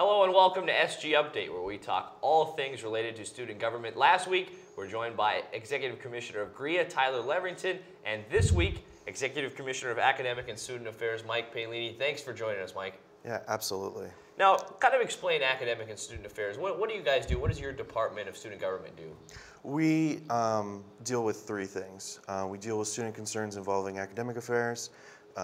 Hello and welcome to SG Update, where we talk all things related to student government. Last week, we're joined by Executive Commissioner of GRIA, Tyler Leverington, and this week, Executive Commissioner of Academic and Student Affairs, Mike Paolini. Thanks for joining us, Mike. Yeah, absolutely. Now, kind of explain Academic and Student Affairs. What do you guys do? What does your Department of Student Government do? We deal with three things. We deal with student concerns involving academic affairs,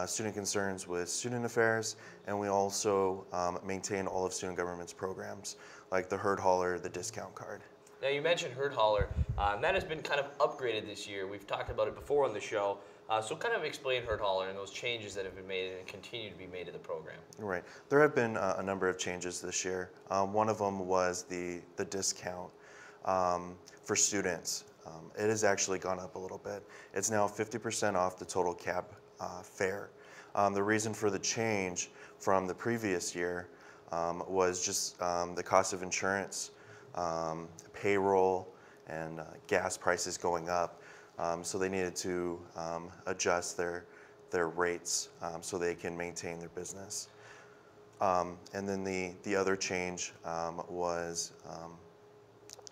student concerns with student affairs, and we also maintain all of student government's programs, like the herd hauler, the discount card. Now, you mentioned herd hauler. That has been kind of upgraded this year. We've talked about it before on the show. So kind of explain herd hauler and those changes that have been made and continue to be made to the program. Right. There have been a number of changes this year. One of them was the discount for students. It has actually gone up a little bit. It's now 50% off the total cab fare. The reason for the change from the previous year was just the cost of insurance, payroll, and gas prices going up. So they needed to adjust their rates so they can maintain their business. And then the other change was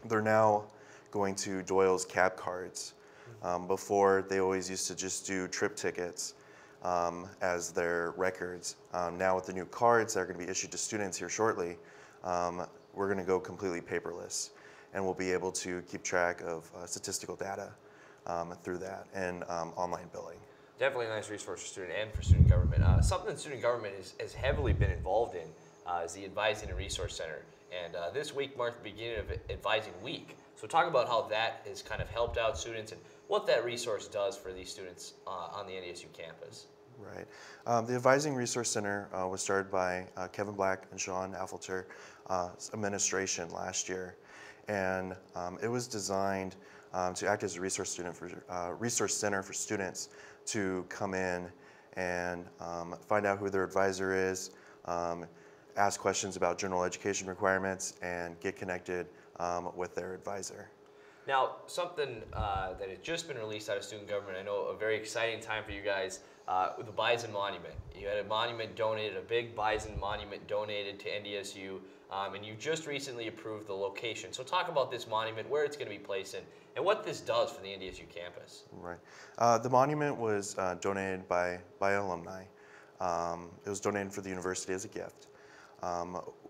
they're now going to Doyle's cab cards. Before, they always used to just do trip tickets as their records. Now with the new cards that are going to be issued to students here shortly, we're going to go completely paperless, and we'll be able to keep track of statistical data through that and online billing. Definitely a nice resource for student and for student government. Something student government has heavily been involved in is the Advising and Resource Center. And this week marked the beginning of Advising Week. So talk about how that has kind of helped out students and what that resource does for these students on the NDSU campus. Right. The Advising Resource Center was started by Kevin Black and Sean Affelter administration last year. And it was designed to act as a resource center for students to come in and find out who their advisor is, ask questions about general education requirements, and get connected with their advisor. Now, something that has just been released out of student government, I know a very exciting time for you guys, with the Bison Monument. You had a monument donated, a big Bison monument donated to NDSU, and you just recently approved the location. So talk about this monument, where it's going to be placed, and what this does for the NDSU campus. Right. The monument was donated by alumni. It was donated for the university as a gift.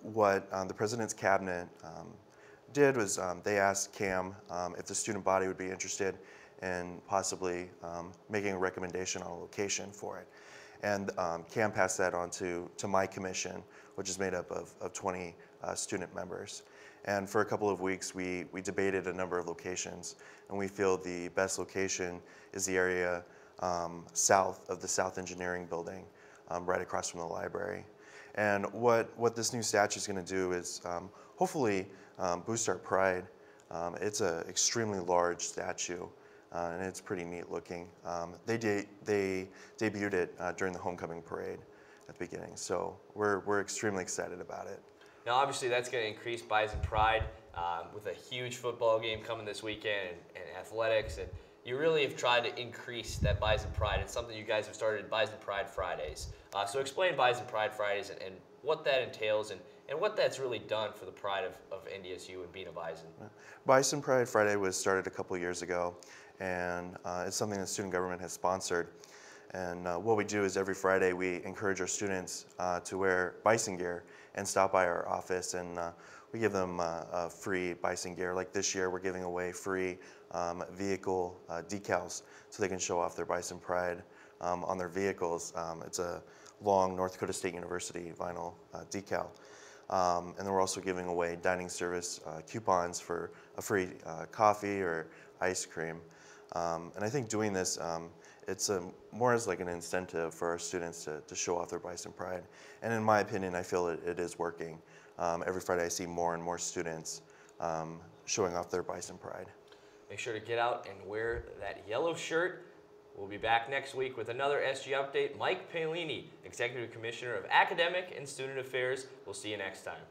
What the President's Cabinet did was they asked CAM if the student body would be interested in possibly making a recommendation on a location for it. And CAM passed that on to my commission, which is made up of 20 student members. And for a couple of weeks, we debated a number of locations, and we feel the best location is the area south of the South Engineering Building, right across from the library. And what this new statue is going to do is hopefully boost our pride. It's an extremely large statue, and it's pretty neat looking. They debuted it during the homecoming parade at the beginning, so we're extremely excited about it. Now, obviously, that's going to increase Bison Pride with a huge football game coming this weekend and athletics. And you really have tried to increase that Bison Pride. It's something you guys have started, Bison Pride Fridays. So explain Bison Pride Fridays and what that entails and what that's really done for the pride of NDSU and being a Bison. Bison Pride Friday was started a couple years ago, and it's something that student government has sponsored. And what we do is every Friday we encourage our students to wear Bison gear and stop by our office, and we give them free Bison gear. Like this year, we're giving away free vehicle decals so they can show off their Bison Pride on their vehicles. It's a long North Dakota State University vinyl decal. And then we're also giving away dining service coupons for a free coffee or ice cream. And I think doing this, it's more as like an incentive for our students to show off their Bison Pride. And in my opinion, I feel it is working. Every Friday I see more and more students showing off their Bison Pride. Make sure to get out and wear that yellow shirt. We'll be back next week with another SG Update. Mike Paolini, Executive Commissioner of Academic and Student Affairs. We'll see you next time.